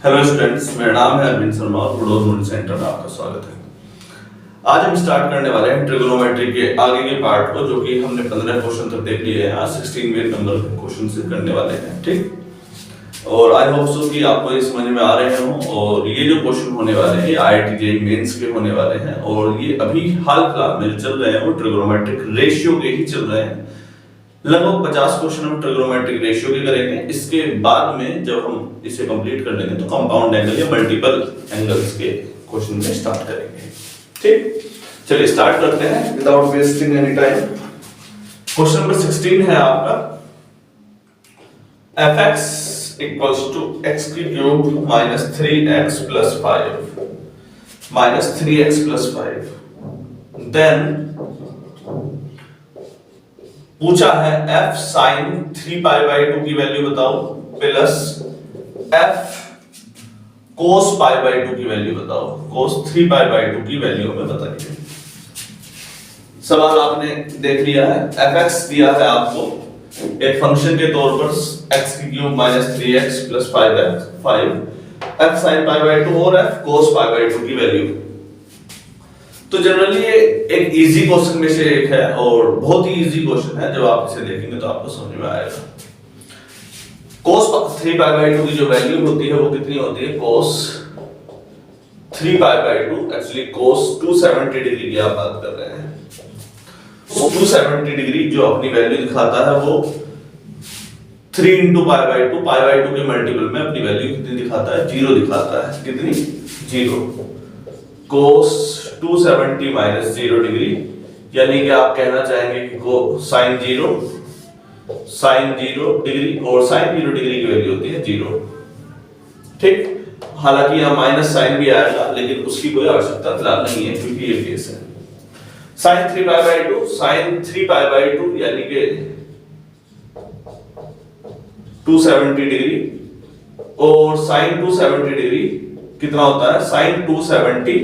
Hello students, मेरा नाम है अरविंद शर्मा और बुडोज नोट सेंटर में आपका स्वागत है। आज हम स्टार्ट करने वाले हैं ट्रिगोनोमेट्री के आगे के पार्ट को, जो कि हमने 15 क्वेश्चन तक देख लिए हैं। आज 16वें नंबर के क्वेश्चन से करने वाले हैं, ठीक। और आई होप सो कि आपको ये समझ में आ रहे हों। और ये जो क्वेश्चन होने वाले हैं ये IIT JEE मेंस के होने वाले हैं, और ये अभी हाल फिलहाल में जो चल रहे हैं वो ट्रिगोनोमेट्रिक रेशियो के ही चल रहे हैं। लगभग 50 क्वेश्चन हम ट्रिगोनोमेट्रिक रेशियो के करेंगे। इसके बाद में जब हम इसे कंप्लीट कर लेंगे तो कंपाउंड एंगल या मल्टीपल एंगल्स के क्वेश्चन में स्टार्ट करेंगे, ठीक। चलिए स्टार्ट करते हैं without wasting any time. Question number 16 है आपका, fx equals to x की cube minus 3x plus 5 minus 3x plus 5। then पूछा है f sin 3 pi by 2 की वैल्यू बताओ plus f cos pi by 2 की वैल्यू बताओ। cos 3 pi by 2 की वैल्यू हमें बताइए। सवाल आपने देख लिया है। fx दिया है आपको एक फंक्शन के तौर पर x की cube minus 3x plus 5 f sin pi by 2 और f cos pi by 2 की वैल्यू। तो जनरली ये एक इजी क्वेश्चन में से एक है और बहुत ही इजी क्वेश्चन है। जब आप इसे देखेंगे तो आपको समझ में आएगा। cos 3 pi by 2 की जो वैल्यू होती है वो कितनी होती है? cos 3 pi by 2 actually cos 270 degree की आप बात कर रहे हैं। 270 डिग्री जो अपनी वैल्यू दिखाता है वो 3 into pi by 2 के मल्टीपल में अपनी वैल्यू कितनी दिखाता है? 0 दिखाता है। कितनी? 0। cos 270 minus 0 डिग्री, यानी कि आप कहना चाहेंगे कि sin 0 डिग्री, और sin 0 डिग्री की वैल्यू होती है 0, ठीक। हालांकि यहां माइनस साइन भी आएगा, लेकिन उसकी कोई आवश्यकता फिलहाल नहीं है क्योंकि ये केस है। sin 3 pi by 2 sin 3 pi by 2 यानी कि 270 डिग्री, और sin 270 डिग्री कितना होता है? sin 270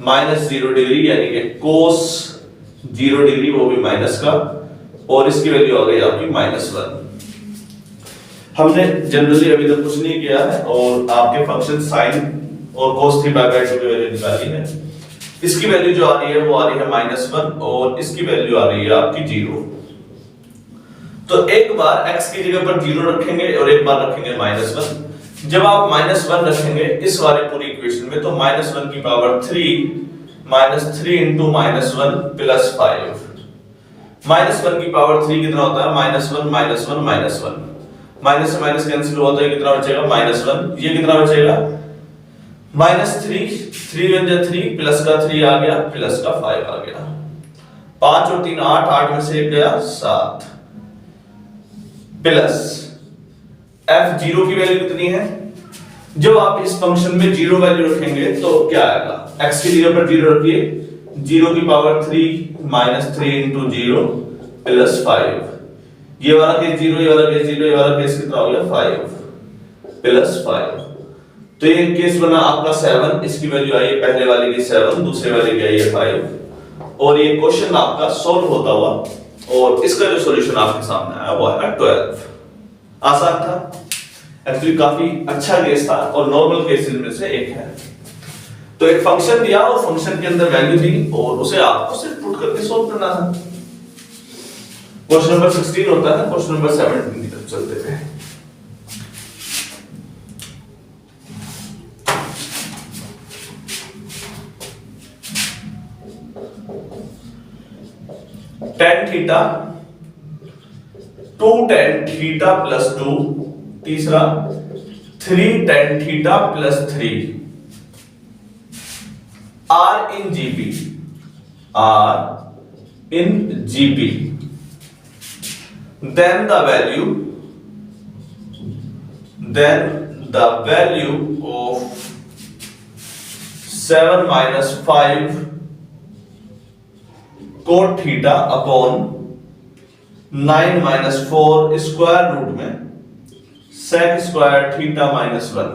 माइनस 0 डिग्री, यानी कि cos 0 डिग्री, वो भी माइनस का, और इसकी वैल्यू आ गई आपकी -1। हमने जनरली अभी तक कुछ नहीं किया है और आपके फंक्शन sin और cos 3 pi by 2 की वैल्यू निकाली है। इसकी वैल्यू जो आ रही है वो आ रही है -1 और इसकी वैल्यू आ रही है आपकी 0। तो एक बार x की जगह पर 0 रखेंगे और एक बार रखेंगे -1। जब आप -1 रखेंगे इस वाले पूरी इक्वेशन में तो -1 की पावर 3 -3 into -1 plus 5। -1 की पावर 3 कितना होता है? -1 -1 -1, माइनस से माइनस कैंसिल होता है, कितना बचेगा? -1। ये कितना बचेगा? -3 3 1 जा 3 प्लस का 3 आ गया, प्लस का 5 आ गया। 5 और 3 8, 8 में से 1 गया 7, प्लस f0 की वैल्यू कितनी है? जब आप इस फंक्शन में 0 वैल्यू रखेंगे तो क्या आएगा? x की जगह पर 0 रखिए, 0 की पावर 3 -3 into 0 प्लस 5। ये वाला केस 0, ये वाला केस 0, ये वाला केस कितना हो गया? 5 प्लस 5। तो ये केस बना आपका 7। इसकी वैल्यू आई है पहले वाले की 7, दूसरे वाले की आई है 5, और ये क्वेश्चन आपका सॉल्व होता हुआ, और इसका जो सॉल्यूशन आपके सामने आया वो है 12। आसान था, एक्चुअली काफी अच्छा केस था और नॉर्मल केसेस में से एक है। तो एक फंक्शन दिया और फंक्शन के अंदर वैल्यू दी और उसे आपको सिर्फ पुट करके सॉल्व करना था। क्वेश्चन नंबर 16 होता है। क्वेश्चन नंबर 17 की तरफ चलते हैं। tan theta 2 tan theta plus 2, तीसरा 3 tan theta plus 3 R in GP, then the value of 7 minus 5 cot theta upon 9 minus 4 square root में sec square theta minus 1,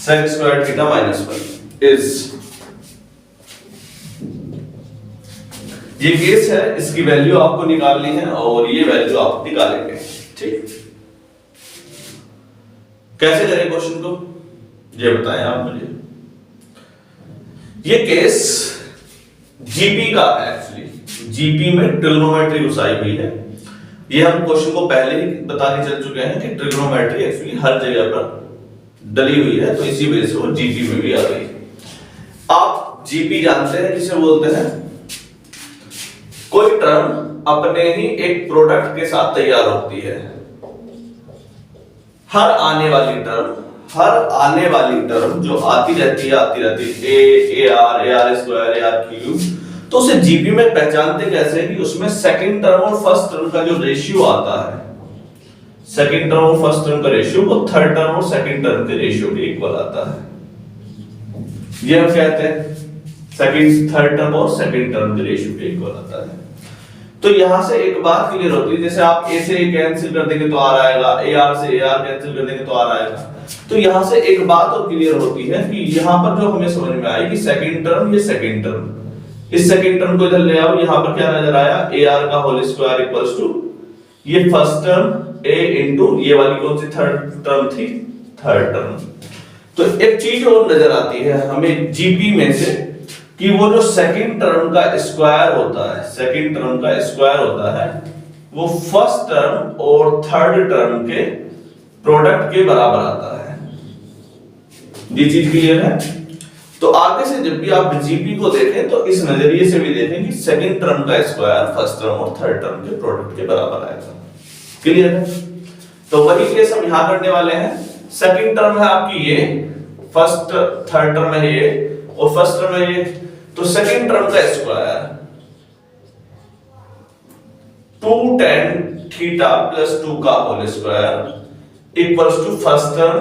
sec square theta minus 1 is, ये case है। इसकी value आपको निकालनी है और ये वैल्यू आप निकालेंगे, ठीक। कैसे करें क्वेश्चन को? ये बताएं आप मुझे। ये केस जीपी का है, एक्चुअली जीपी में ट्रिग्नोमेट्री घुसाई हुई है। ये हम क्वेश्चन को पहले ही बता के चल चुके हैं कि ट्रिग्नोमेट्री एक्चुअली हर जगह पर डली हुई है, तो इसी वजह से वो जीपी में भी आ गई। आप जीपी जानते हैं किसे बोलते हैं? कोई टर्म अपने ही एक प्रोडक्ट के साथ तैयार होती है। हर आने वाली टर्म जो आती रहती है A R square, A R cube, तो उसे जीपी में पहचानते कैसे कि उसमें सेकंड टर्म और फर्स्ट टर्म का जो रेशियो आता है, सेकंड टर्म और फर्स्ट टर्म का रेशियो वो थर्ड टर्म और सेकंड टर्म के रेशियो के इक्वल आता है। ये हम कहते हैं सेकंड थर्ड टर्म और सेकंड टर्म के रेशियो के इक्वल आता है। तो यहां से एक बात क्लियर होती है, जैसे आप ए से ए कैंसिल कर देंगे तो आर आएगा, ए आर से ए आर कैंसिल कर देंगे तो आर आएगा। तो यहां से एक बात और क्लियर होती है कि यहां पर जो हमें समझ में आई कि सेकंड टर्म, ये सेकंड टर्म, इस सेकंड टर्म को इधर ले आओ, यहां पर क्या नजर आया, ए आर का होल स्क्वायर इक्वल्स टू ये फर्स्ट टर्म ए इनटू ये वाली कौन सी थर्ड टर्म थी, थर्ड टर्म। तो एक चीज और नजर आती है हमें जीपी में से कि वो जो सेकंड टर्म का स्क्वायर होता है, सेकंड टर्म का स्क्वायर होता है, वो फर्स्ट टर्म और थर्ड टर्म के प्रोडक्ट के बराबर आता है। ये चीज क्लियर है? तो आगे से जब भी आप जीपी को देखें तो इस नजरिए से भी देखें कि सेकंड टर्म का स्क्वायर फर्स्ट टर्म और थर्ड टर्म के प्रोडक्ट के बराबर आएगा। क्लियर है? तो वही केस हम यहां करने वाले हैं। सेकंड टर्म है आपकी ये, फर्स्ट थर्ड टर्म है ये, और फर्स्ट टर्म है ये। तो सेकंड टर्म का स्क्वायर 2 tan थीटा प्लस 2 का whole square equals to first term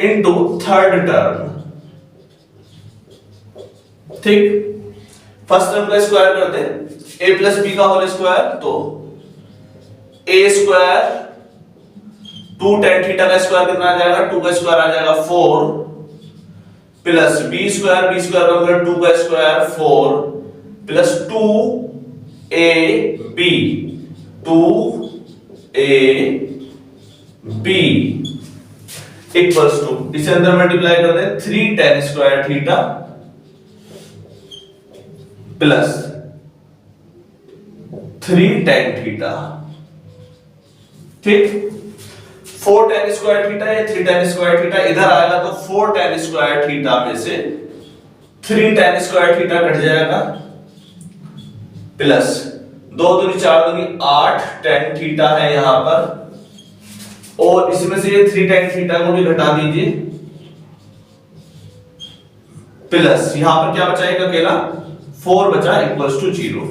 into third term. ठीक, फर्स्ट टर्म का स्क्वायर कर दे, a प्लस बी का होल स्क्वायर, तो a स्क्वायर 2 tan थीटा का स्क्वायर कितना आ जाएगा, 2 का स्क्वायर आ जाएगा 4 प्लस बी स्क्वायर का मतलब 2 का square 4 plus 2ab equals to, इसे अंदर मल्टीप्लाई कर दे, 3 tan square theta plus 3 tan theta. ठीक, 4 tan स्क्वायर थीटा या 3 tan स्क्वायर थीटा इधर आएगा तो 4 tan स्क्वायर थीटा में से 3 tan स्क्वायर थीटा कट जाएगा प्लस 2 दूनी 4 दूनी 8 tan थीटा है यहां पर, और इसमें से ये 3 tan थीटा को भी घटा दीजिए प्लस यहां पर क्या बचा, एक अकेला 4 बचा इक्वल्स टू 0।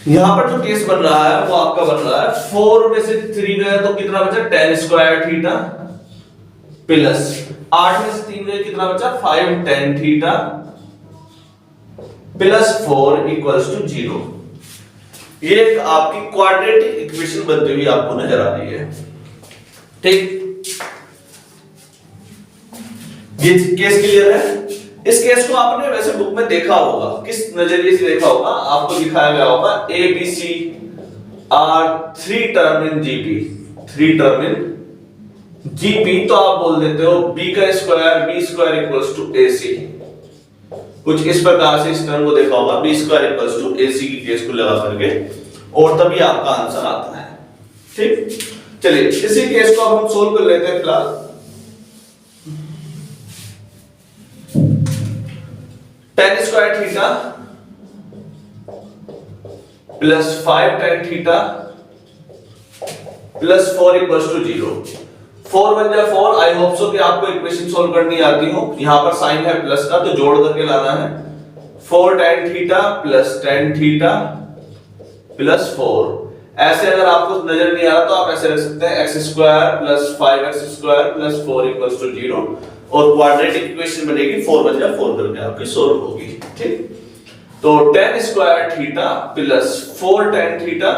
यहां पर जो केस बन रहा है वो आपका बन रहा है 4 में से 3 गया तो कितना बचा, tan स्क्वायर थीटा प्लस 8 में से 3 गया कितना बचा, 5 tan theta plus 4 equals to 0। ये एक आपकी क्वाड्रेटिक इक्वेशन बनती हुई आपको नजर आ रही है। ठीक, ये केस क्लियर है? इस केस को आपने वैसे बुक में देखा होगा, किस नजरिए से देखा होगा, आपको दिखाया गया होगा a b c are 3 term in GP, 3 term in GP, तो आप बोल देते हो b का square b square equals to ac। कुछ इस प्रकार से इस टर्म को देखा होगा, b square equals to ac की केस को लगा करके, और तभी आपका आंसर आता है। ठीक, चलिए इसी केस को अब हम सोल्व कर लेते हैं फिलहाल। tan square theta plus 5 tan theta plus 4 equals to 0। 4 बन जाए 4। आई होप सो कि आपको इक्वेशन सोल्व करनी आती हो। यहां पर साइन है प्लस का तो जोड़ करके लाना है। 4 tan theta plus tan theta plus 4। ऐसे अगर आपको नजर नहीं आ रहा तो आप ऐसे रख सकते हैं x square plus 5x square plus 4 equals to 0, और क्वाड्रेटिक इक्वेशन बनेगी 4 बन जाए 4 करके आपकी सोल्व होगी। ठीक, तो tan square theta plus 4 tan theta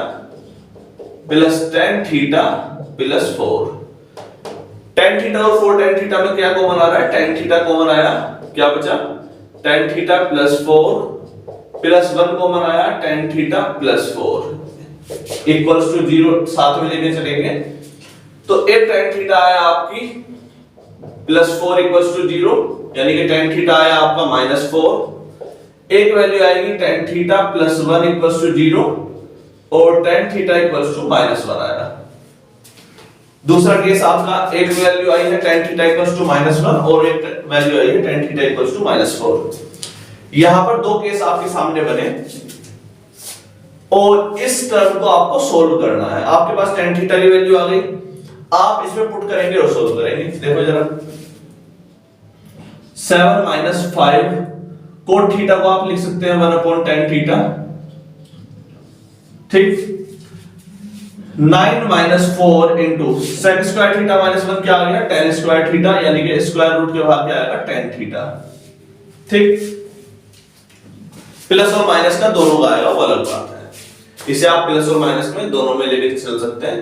plus tan theta plus 4। tan theta और 4 tan थीटा में क्या कॉमन आ रहा है, tan थीटा कॉमन आया, क्या बचा, tan theta plus 4 plus 1 common आया, tan theta plus 4 equals to 0 साथ में लेके चलेंगे तो एक tan थीटा आया आपकी +4 इक्वल्स टू 0, यानी कि tan थीटा आया आपका -4। एक वैल्यू आएगी tan थीटा +1 इक्वल्स टू 0 और tan थीटा इक्वल्स टू -1 आएगा। दूसरा केस आपका एक वैल्यू आई है tan थीटा इक्वल्स टू -1 और एक वैल्यू आई है tan थीटा इक्वल्स टू -4। यहां पर दो केस आपके सामने बने और इस टर्म को आपको सोल्व करना है। आपके पास tan थीटा की वैल्यू आ गई, आप इसमें पुट करेंगे और सोल्व करेंगे। देखो जरा 7 - 5 कोट थीटा को आप लिख सकते हैं 1/tan थीटा, ठीक। 9 - 4 इंटू sec स्क्वायर थीटा -1 क्या आ गया tan स्क्वायर थीटा, यानी कि स्क्वायर रूट के बाद क्या आएगा tan थीटा, ठीक। प्लस और माइनस का दोनों का आएगा, वो अलग बात है। इसे आप प्लस और माइनस में दोनों में लेके चल सकते हैं।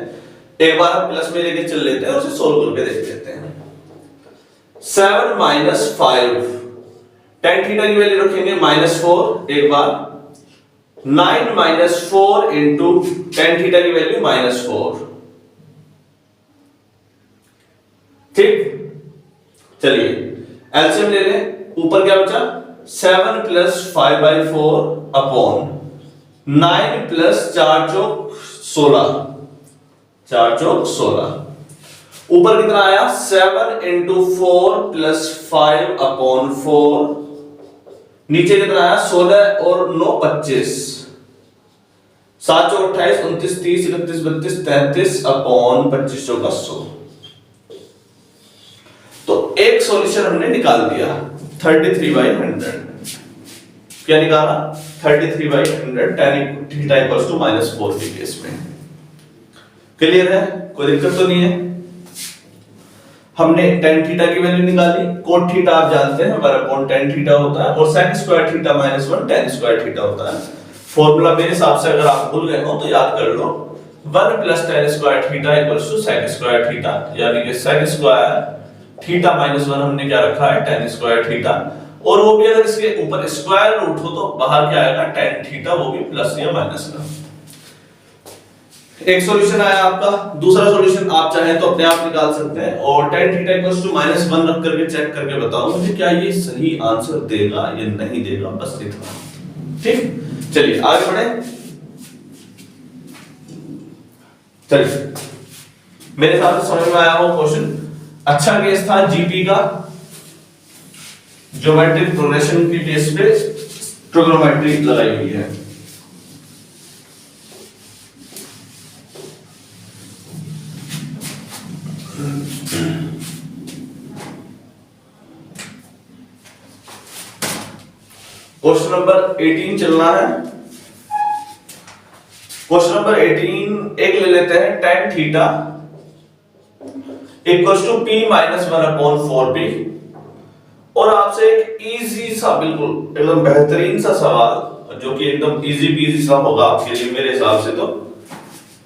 एक बार आप प्लस में लेके चल लेते हैं और उसे सोल्व करके देख लेते हैं। 7 - 5 tan थीटा की वैल्यू रखेंगे -4 एक बार। 9 - 4 इंटू tan थीटा की वैल्यू -4, ठीक। चलिए एलसीएम ले लें। ऊपर क्या बचा 7 + 5/4 अपॉन 9 + 4 चौक 16, 4 चौक 16। ऊपर कितना आया 7 इंटू 4 + 5 अपॉन 4। नीचे कितना आया 16 और 9 25, 7 चौक 28, 29 30 31 32 33 अपॉन 25 चौका 100। तो एक सॉल्यूशन हमने निकाल दिया 33/100। क्या निकाला 33/100 tan थीटा इक्वल्स टू -4 के केस में। क्लियर है, कोई दिक्कत तो नहीं है। हमने tan थीटा की वैल्यू निकाली, cot थीटा आप जानते हैं 1/tan थीटा होता है और sec square theta -1 tan square theta होता है। फॉर्मूला मेरे हिसाब से अगर आप भूल गए हो तो याद कर लो, 1 + tan square theta equals to sec square theta, यानी कि sec स्क्वायर थीटा -1 हमने क्या रखा है tan स्क्वायर थीटा, और वो भी अगर इसके ऊपर स्क्वायर रूट हो तो बाहर क्या आएगा tan थीटा, वो भी प्लस या माइनस का। एक सॉल्यूशन आया आपका। दूसरा सॉल्यूशन आप चाहें तो अपने आप निकाल सकते हैं और tan थीटा इक्वल्स टू -1 रख करके चेक करके बताओ मुझे क्या ये सही आंसर देगा या नहीं देगा, बस इतना, ठीक। चलिए आगे बढ़े। चलिए मेरे हिसाब से समझ में आया हो क्वेश्चन। अच्छा केस था जीपी का, ज्योमेट्रिक प्रोग्रेशन की केस पे ट्रिग्नोमेट्री लगाई हुई है। क्वेश्चन नंबर 18 चलना है। क्वेश्चन नंबर 18 एक ले लेते हैं tan theta equals to p - 1/4p, और आपसे एक इजी सा, बिल्कुल एकदम बेहतरीन सा सवाल जो कि एकदम इजी पीजी सा होगा आपके लिए मेरे हिसाब से, तो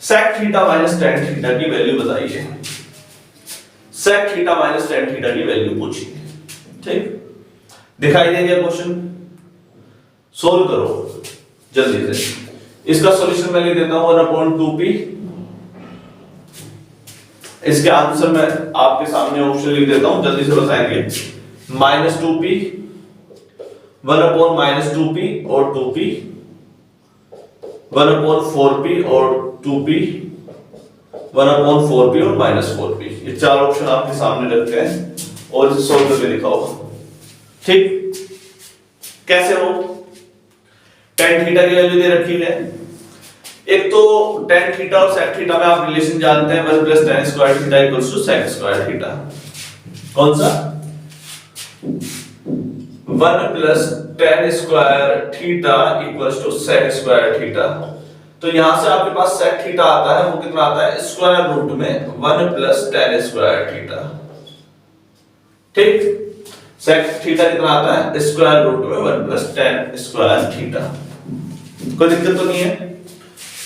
sec थीटा - tan थीटा की वैल्यू बताइए। sec थीटा - tan थीटा की वैल्यू पूछिए, ठीक। दिखाई दे गया क्वेश्चन, सोल्व करो जल्दी से। इसका सॉल्यूशन मैं लिख देता हूं 1/2p। इसके आंसर मैं आपके सामने ऑप्शन लिख देता हूं, जल्दी से बताएंगे। -2p, 1/-2p और 2p, 1/4p और 2p, 1/4p और -4p। ये चार ऑप्शन आपके सामने रखते हैं और इसे सोल्व करके दिखाओ, ठीक। कैसे हो, tan थीटा की वैल्यू दे रखी है। एक तो tan थीटा और sec थीटा में आप रिलेशन जानते हैं, 1 + tan square theta equals to sec square theta. कौन सा 1 + tan square theta equals to sec square theta. तो यहां से आपके पास sec थीटा आता है, वो कितना आता है स्क्वायर रूट में 1 + tan स्क्वायर थीटा, ठीक। sec थीटा कितना आता है स्क्वायर रूट में 1 + tan स्क्वायर थीटा। कोई दिक्कत तो नहीं है।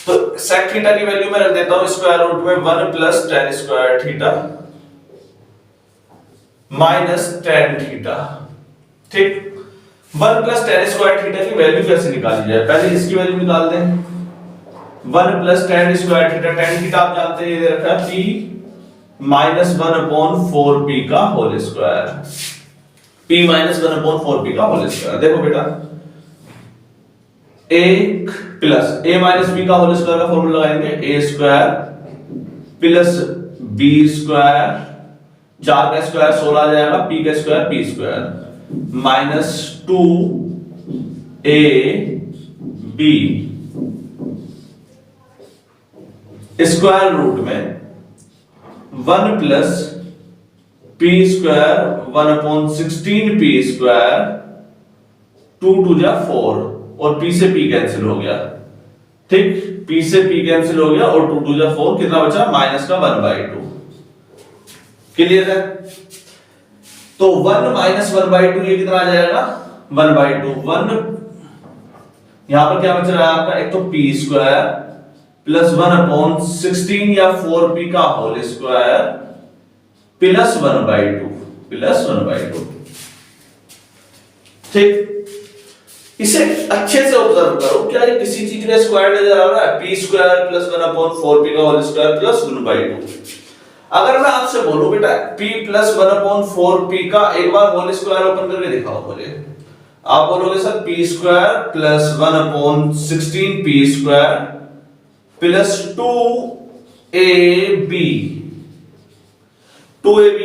तो sec थीटा की वैल्यू मैं रख देता हूं स्क्वायर रूट में 1 + tan square theta minus tan theta, ठीक। 1 + tan स्क्वायर थीटा की वैल्यू कैसे निकाली जाए, पहले इसकी वैल्यू निकाल दें। 1 + tan square theta, tan theta आप जानते हैं ये दे रखा है p -1/4p का होल स्क्वायर, p -1/4p का होल स्क्वायर। देखो बेटा, एक प्लस a माइनस b का होल स्क्वायर का फॉर्मूला लगाएंगे, a square plus b square, 4 का स्क्वायर 16 आ जाएगा, p का square p square minus 2ab square root में 1 plus p square 1/16p square, 2 2 जा 4 और p से p कैंसिल हो गया, ठीक, p से p कैंसिल हो गया और 2 2 जा 4, कितना बचा माइनस का 1/2। क्लियर है? तो 1 - 1/2 ये कितना आ जाएगा 1/2। 1 यहां पर क्या बच रहा है आपका, एक तो p स्क्वायर प्लस 1/16 या 4p का होल स्क्वायर प्लस 1/2। ठीक, इसे अच्छे से ऑब्जर्व करो, क्या ये किसी चीज का स्क्वायर नजर आ रहा है? p स्क्वायर प्लस 1/4p का होल स्क्वायर प्लस 1/2। अगर मैं आपसे बोलूं बेटा p प्लस 1/4p का एक बार होल स्क्वायर ओपन करके दिखाओ मुझे, आप बोलोगे sir p square plus 1/16p square plus 2ab 2ab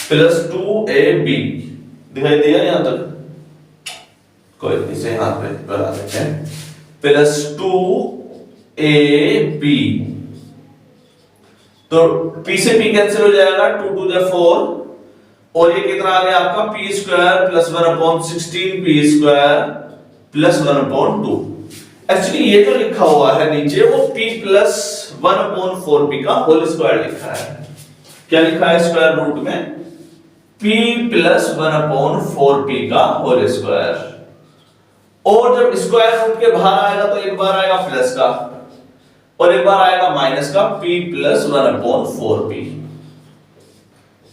plus 2ab दिखाई दिया यहां तक? कोई इसे यहां पे बना देते हैं, प्लस 2ab, तो p से p कैंसिल हो जाएगा, 2 2 जा 4 और ये कितना आ गया आपका p square plus 1/16p square plus 1/2। Actually ये जो लिखा हुआ है नीचे वो p प्लस 1/4p का होल स्क्वायर लिखा है। क्या लिखा है स्क्वायर रूट में? p प्लस 1/4p का होल स्क्वायर। और जब स्क्वायर रूट के बाहर आएगा तो एक बार आएगा प्लस का और एक बार आएगा माइनस का, p प्लस 1/4p,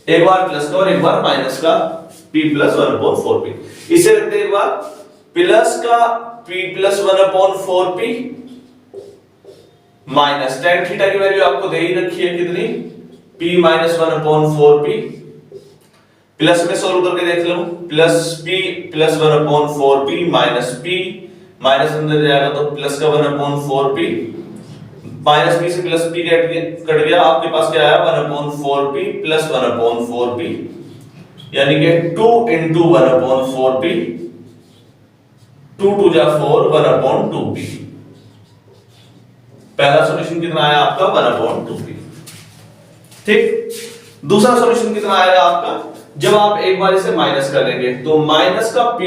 एक बार प्लस का और एक बार माइनस का, p प्लस 1/4p। इसे रखते हैं एक बार प्लस का p plus 1/4p minus tan theta की वैल्यू आपको दे ही रखी है कितनी, p माइनस 1/4p, प्लस में सॉल्व करके देख लो, plus p plus 1/4p minus p, minus अंदर जाएगा तो प्लस का 1/4p, माइनस p से प्लस p कट गया, आपके पास क्या आया 1/4p प्लस 1/4p, यानी कि 2 into 1/4p, 2 2 जा 4 1/2p। पहला सॉल्यूशन कितना आया आपका 1/2p। ठीक, दूसरा सॉल्यूशन कितना आएगा आपका, जब आप एक बार इसे माइनस कर लेंगे तो माइनस का p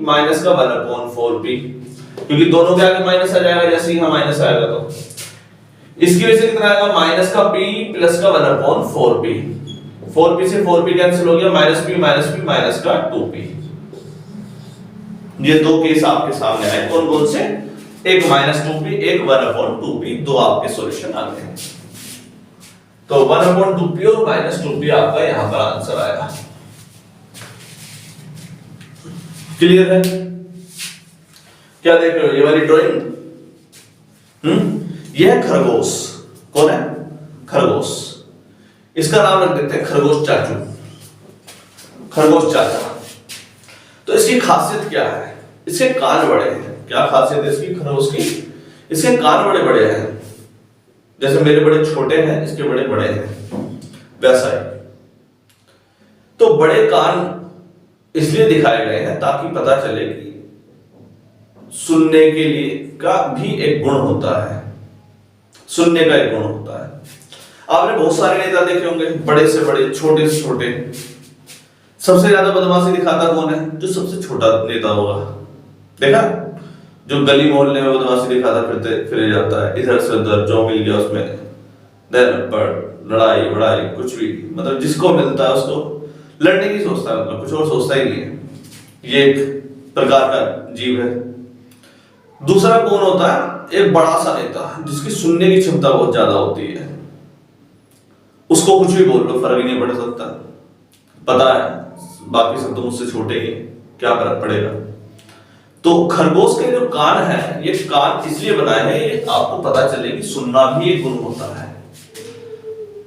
माइनस का 1/4p, क्योंकि दोनों के आगे माइनस आ जाएगा, जैसे ही माइनस आएगा तो इसकी वजह से कितना आएगा माइनस का p प्लस का 1/4p, 4p से 4p कैंसिल हो गया, माइनस p माइनस का 2p। ये दो केस आपके सामने आए, कौन कौन से, एक -2p एक 1/2p, दो आपके सॉल्यूशन आ गए। तो 1/2p और -2p आपका यहां पर आंसर आएगा। क्लियर है? क्या देख रहे हो ये वाली ड्राइंग? यह खरगोश, कौन है खरगोश, इसका नाम रख देते हैं खरगोश चाचू, खरगोश चाचा। तो इसकी खासियत क्या है, इसके कान बड़े हैं। क्या खासियत है इसकी खरगोश की? इसके कान बड़े बड़े हैं, जैसे मेरे बड़े छोटे हैं इसके बड़े बड़े हैं, वैसा ही। तो बड़े कान इसलिए दिखाए गए हैं ताकि पता चले कि सुनने के लिए का भी एक गुण होता है, सुनने का एक गुण होता है। आपने बहुत सारे नेता देखे होंगे, बड़े से बड़े छोटे से छोटे। सबसे ज्यादा बदमाशी दिखाता कौन है? जो सबसे छोटा नेता होगा, देखा, जो गली मोहल्ले में बदमाशी दिखाता फिरे जाता है, इधर से उधर जो मिल गया उसमें लड़ाई वड़ाई कुछ भी, मतलब जिसको मिलता है उसको लड़ने की सोचता है, मतलब कुछ और सोचता ही नहीं है। ये एक प्रकार का जीव है। दूसरा कौन होता है? एक बड़ा सा नेता जिसकी सुनने की क्षमता बहुत ज्यादा होती है, उसको कुछ भी बोल लो फर्क ही नहीं पड़ सकता, पता है बाकी सब तो मुझसे छोटे ही, क्या फर्क पड़ेगा। तो खरगोश के जो कान है, ये कान इसलिए बनाए हैं, ये आपको पता चले कि सुनना भी एक गुण होता है।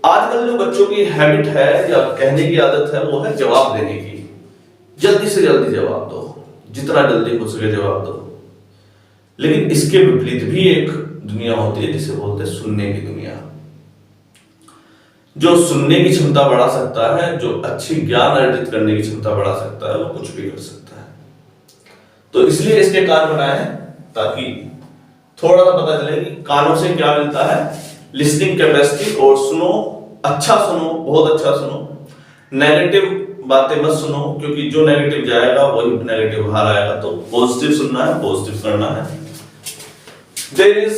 आजकल जो बच्चों की हैबिट है या कहने की आदत है, वो है जवाब देने की। जल्दी से जल्दी जवाब दो, जितना जल्दी हो सके जवाब दो। लेकिन इसके विपरीत भी एक दुनिया होती है जिसे बोलते हैं सुनने की दुनिया। जो सुनने की क्षमता बढ़ा सकता है, जो अच्छी ज्ञान अर्जित करने की क्षमता बढ़ा सकता है, वो कुछ भी कर सकता है। तो इसलिए इसके कान बनाए हैं ताकि थोड़ा सा पता चले कि कानों से क्या मिलता है, लिसनिंग कैपेसिटी। और सुनो, अच्छा सुनो, बहुत अच्छा सुनो, नेगेटिव बातें मत सुनो, क्योंकि जो नेगेटिव जाएगा वही नेगेटिव बाहर आएगा। तो पॉजिटिव सुनना है, पॉजिटिव करना है। There is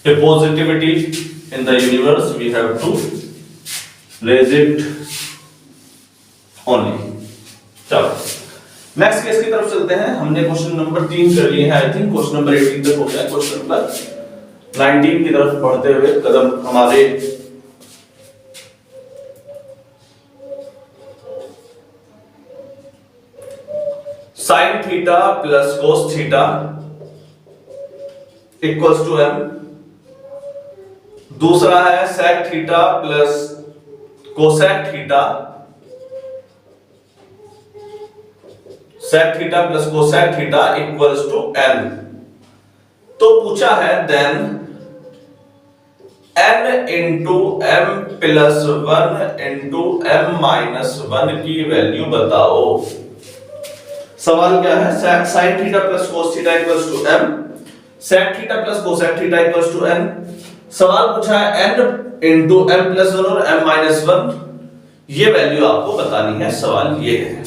a positivity in the universe, we have to raise it only। चलो नेक्स्ट केस की तरफ चलते हैं। हमने क्वेश्चन नंबर 3 कर लिए हैं, आई थिंक क्वेश्चन नंबर 18 तक हो गया। क्वेश्चन नंबर 19 की तरफ बढ़ते हुए कदम हमारे sine theta plus cos theta equals to m। दूसरा है sec theta plus cosec theta, sec theta plus cosec theta equals to n। तो पूछा है then n into m plus 1 into m minus 1 की वैल्यू बताओ। सवाल क्या है, sine theta plus cos theta equals to m, sec theta plus cosec theta equals to n। सवाल पूछा है n इंटू m प्लस 1 और m माइनस 1, ये वैल्यू आपको बतानी है। सवाल ये है,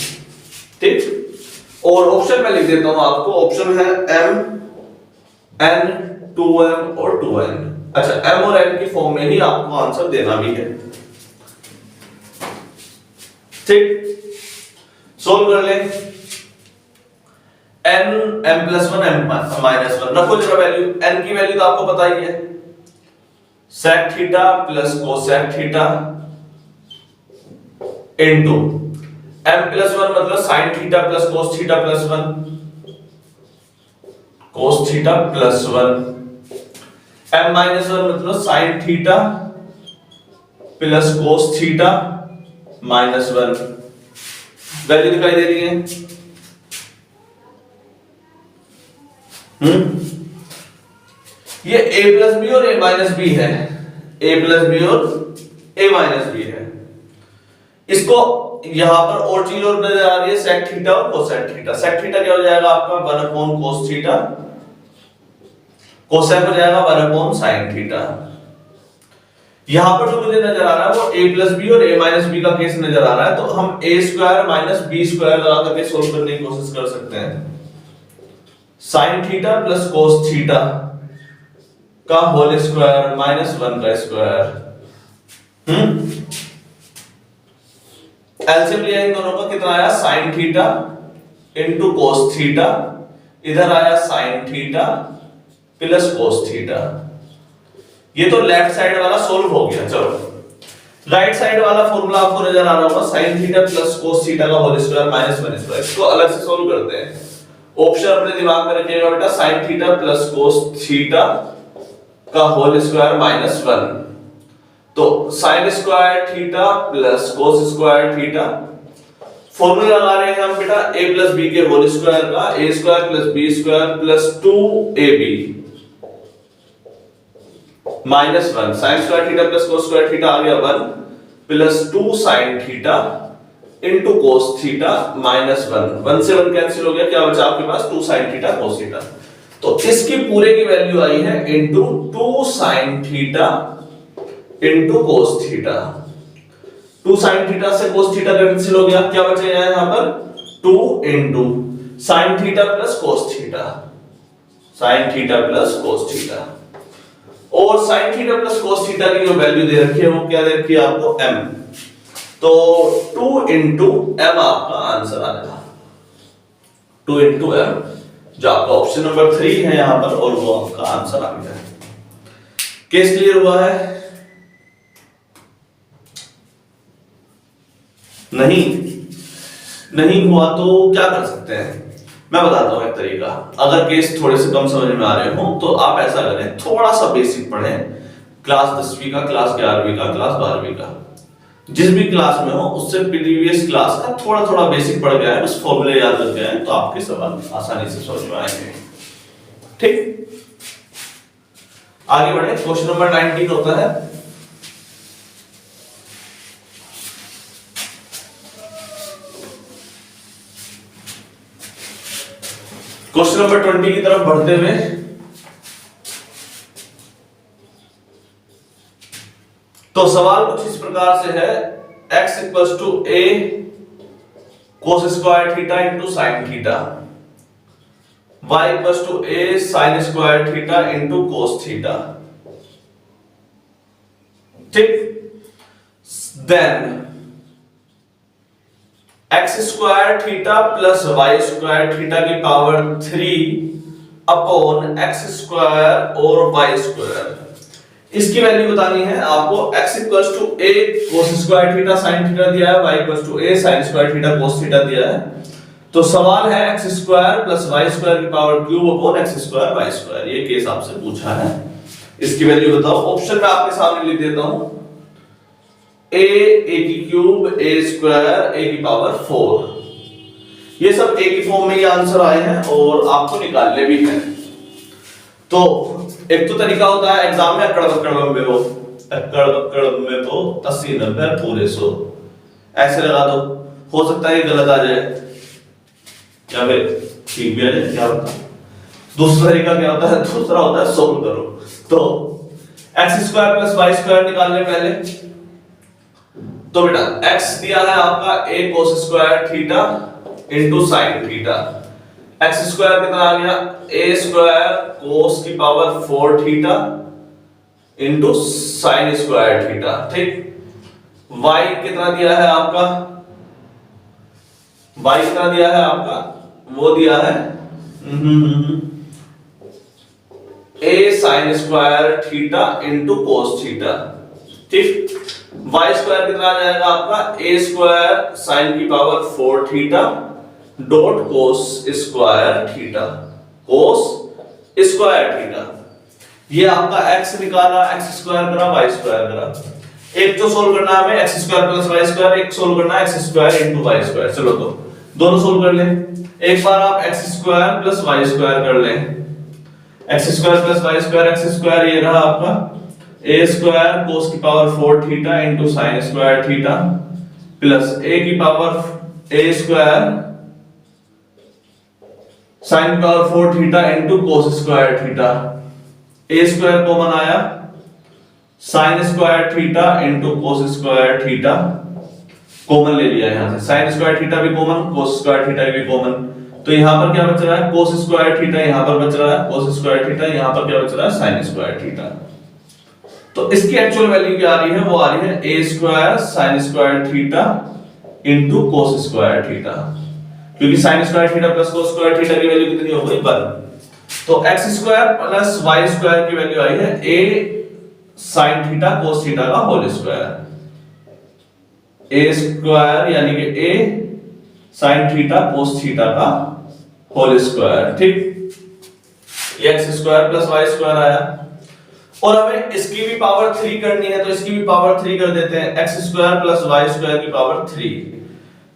ठीक। और ऑप्शन में लिख देता हूं आपको। ऑप्शन है m, n, 2m और 2n। अच्छा, m और n की फॉर्म में ही आपको आंसर देना भी है, ठीक। सोल्व कर लें। n, m plus 1, m minus 1, रखो जरा वैल्यू। n की वैल्यू तो आपको पता ही है, sec theta plus cosec theta into m plus 1 मतलब sine theta plus cos theta plus 1, cos theta plus 1। m minus 1 मतलब sine theta plus cos theta minus 1। Value दिखाई दे रही है। ये a प्लस बी और a माइनस बी है, a plus B और a माइनस बी है। इसको यहां पर और चीज और नजर आ रही है, सेक थीटा और कोसेक थीटा। सेक थीटा क्या हो जाएगा आपका 1 अपॉन कोस थीटा, कोसेक हो जाएगा 1 अपॉन साइन थीटा। यहां पर जो मुझे नजर आ रहा है वो a प्लस बी और a माइनस बी का केस नजर आ रहा है। तो हम a square minus b square लगा करके सोल्व करने की कोशिश कर सकते हैं। Sign theta plus cos theta का होल स्क्वायर माइनस 1 का स्क्वायर। एलसीएम लिया इन दोनों का, कितना आया, sine theta into cos theta, इधर आया sign theta plus cos theta. ये तो लेफ्ट साइड वाला सोल्व हो गया। चलो राइट साइड वाला फॉर्मूला आपको नजर आ रहा होगा, sign theta plus cos theta का होल स्क्वायर माइनस 1 स्क्वायर। इसको अलग से सोल्व करते हैं। ऑप्शन अपने दिमाग में रखिएगा बेटा, sine theta plus cos theta का होल स्क्वायर माइनस 1। तो sine square theta plus cos square theta, formula लगा रहे हैं हम बेटा a प्लस b के होल स्क्वायर का, a square plus b square plus 2ab minus 1। Sine square theta plus cos square theta आ गया 1 plus 2 sine theta into cos theta minus 1। 1 से 1 कैंसिल हो गया, क्या बचा आपके पास 2 साइन थीटा कोस थीटा। तो इसकी पूरे की वैल्यू आई है into 2 sine theta into cos theta. 2 sine theta से कोस थीटा कैंसिल हो गया, क्या बचेगा यहां पर 2 into sine theta plus cos theta, sine theta plus cos theta. और sine theta plus cos theta की जो वैल्यू दे रखी है वो क्या दे रखी है आपको, m। तो 2 इंटू m आपका आंसर आएगा, 2 इंटू m, जो आपका ऑप्शन नंबर 3 है यहां पर, और वो आपका आंसर आ गया। केस क्लियर हुआ है? नहीं, नहीं हुआ तो क्या कर सकते हैं, मैं बताता हूँ एक तरीका। अगर केस थोड़े से कम समझ में आ रहे हो तो आप ऐसा करें, थोड़ा सा बेसिक पढ़ें, क्लास 10वीं का, क्लास 11वीं का, क्लास 12वीं का, जिस भी क्लास में हो उससे प्रीवियस क्लास का थोड़ा थोड़ा बेसिक पढ़ गया है, बस फॉर्मूले याद रख गए हैं, तो आपके सवाल आसानी से समझ में आएंगे। ठीक, आगे बढ़े। क्वेश्चन नंबर 19 होता है, क्वेश्चन नंबर 20 की तरफ बढ़ते हुए तो सवाल कुछ इस प्रकार से है, x equals to a cos square theta into sine theta, y equals to a sin square theta into cos theta. ठीक, then x square theta plus y square theta की पावर 3 अपॉन x स्क्वायर और y square, इसकी value बतानी है आपको। x equals to a cos square theta sin theta दिया है, y equals to a sin square theta cos theta दिया है, तो सवाल है x square plus y square की power cube upon x square y square, ये केस आपसे पूछा है, इसकी वैल्यू बताओ। ऑप्शन में आपके सामने लिख देता हूं, a की क्यूब a स्क्वायर a की पावर 4, ये सब a की फॉर्म में ये आंसर आए हैं और आपको निकालने भी हैं। तो एक तो तरीका होता है एग्जाम में अकड़ में हो, अकड़ में तो 80 90 पूरे 100 ऐसे लगा दो, हो सकता है गलत आ जाए या फिर ठीक भी आ जाए, क्या होता है। दूसरा तरीका क्या होता है, दूसरा होता है सोल्व करो। तो x square plus y square निकालने पहले, तो बेटा x दिया है आपका a cos square theta into sin theta, x square कितना आ गया a स्क्वायर cos की power 4 theta into sin square theta. ठीक, y कितना दिया है आपका, y कितना दिया है आपका, वो दिया है a sin square theta into cos theta. ठीक, y स्क्वायर कितना आ जाएगा आपका a स्क्वायर sin की power 4 theta dot cos square theta, cos square theta. ये आपका x निकाला, x स्क्वायर करा, y स्क्वायर करा, एक तो सोल्व करना है हमें x square plus y square, एक सोल्व करना है x square into y square. चलो तो दोनों सोल्व कर लें, एक बार आप x square plus y square कर लें, x square plus y square, x square ये रहा आपका a स्क्वायर cos की power 4 theta into sin square theta plus a की पावर a स्क्वायर sin की power 4 theta into cos square theta, a square common आया, sin square theta into cos square theta common ले लिया यहां से, sin square theta भी common, cos square theta भी common, तो यहां पर क्या बच रहा है cos स्क्वायर थीटा, यहां पर बच रहा है cos स्क्वायर थीटा, यहां पर क्या बच रहा है sin स्क्वायर थीटा। तो इसकी एक्चुअल वैल्यू क्या आ रही है, वो आ रही है a square sin square theta into cos square theta, क्योंकि sin square theta plus cos square theta की वैल्यू कितनी हो गई 1, तो x square plus y square की वैल्यू आई है a sin theta cos theta का होल स्क्वायर, a स्क्वायर यानी कि a sin theta cos theta का होल स्क्वायर। ठीक, ये x square plus y square आया, और हमें इसकी भी पावर 3 करनी है, तो इसकी भी पावर 3 कर देते हैं, x square plus y square की पावर 3,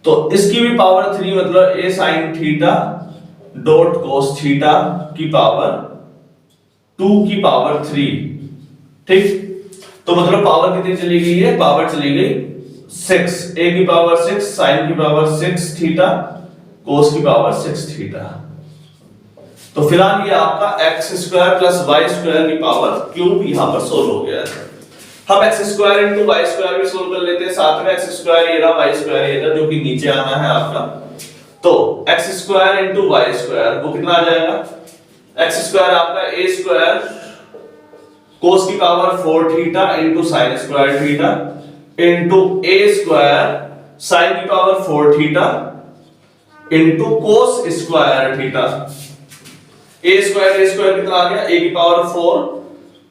तो इसकी भी पावर 3 मतलब a sin theta dot cos theta की पावर 2 की पावर 3। ठीक, तो मतलब पावर कितनी चली गई है, पावर चली गई 6, a की पावर 6 sin की पावर 6 थीटा cos की पावर 6 थीटा। तो फिलहाल ये आपका x square plus y square की पावर क्यूब यहां पर सोल्व हो गया है। हम x square into y square भी सोल्व कर लेते हैं, साथ में x स्क्वायर ये रहा, y स्क्वायर ये रहा, जो कि नीचे आना है आपका, तो x square into y square वो कितना आ जाएगा, x स्क्वायर आपका a स्क्वायर cos की power 4 theta into sin square theta into a square sin की power 4 theta into cos square theta, a square कितना आ गया, a की पावर 4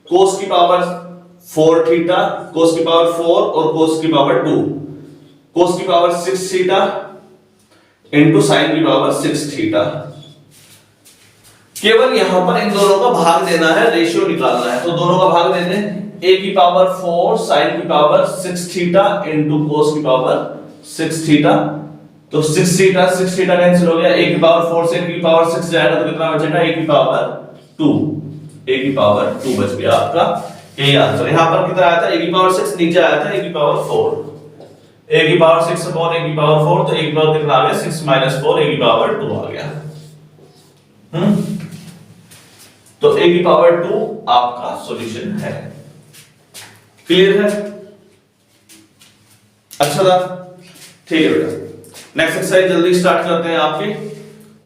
cos की पावर 4 थीटा, cos की पावर 4 और cos की पावर 2, cos की पावर 6 थीटा इंटू साइन की पावर 6 थीटा। केवल यहां पर इन दोनों का भाग देना है, रेशियो निकालना है। तो दोनों का भाग देते हैं, a की पावर 4 sin की पावर 6 थीटा इनटू cos की पावर 6 थीटा। तो 6 थीटा कैंसिल हो गया, a की पावर 4 से a की पावर 6 जाएगा तो कितना बचेगा, a की पावर 2, a की पावर 2 बच गया आपका। यही आंसर यहां पर कितना आया था, a की पावर 6 नीचे आया था a की पावर 4, a की पावर 6 अपॉन a की पावर 4, तो a की पावर कितना आ गया 6 - 4, a की पावर 2 आ गया। तो a की पावर 2 आपका सॉल्यूशन है। क्लियर है? अच्छा था, ठीक है बेटा। नेक्स्ट एक्सरसाइज जल्दी स्टार्ट करते हैं आपकी।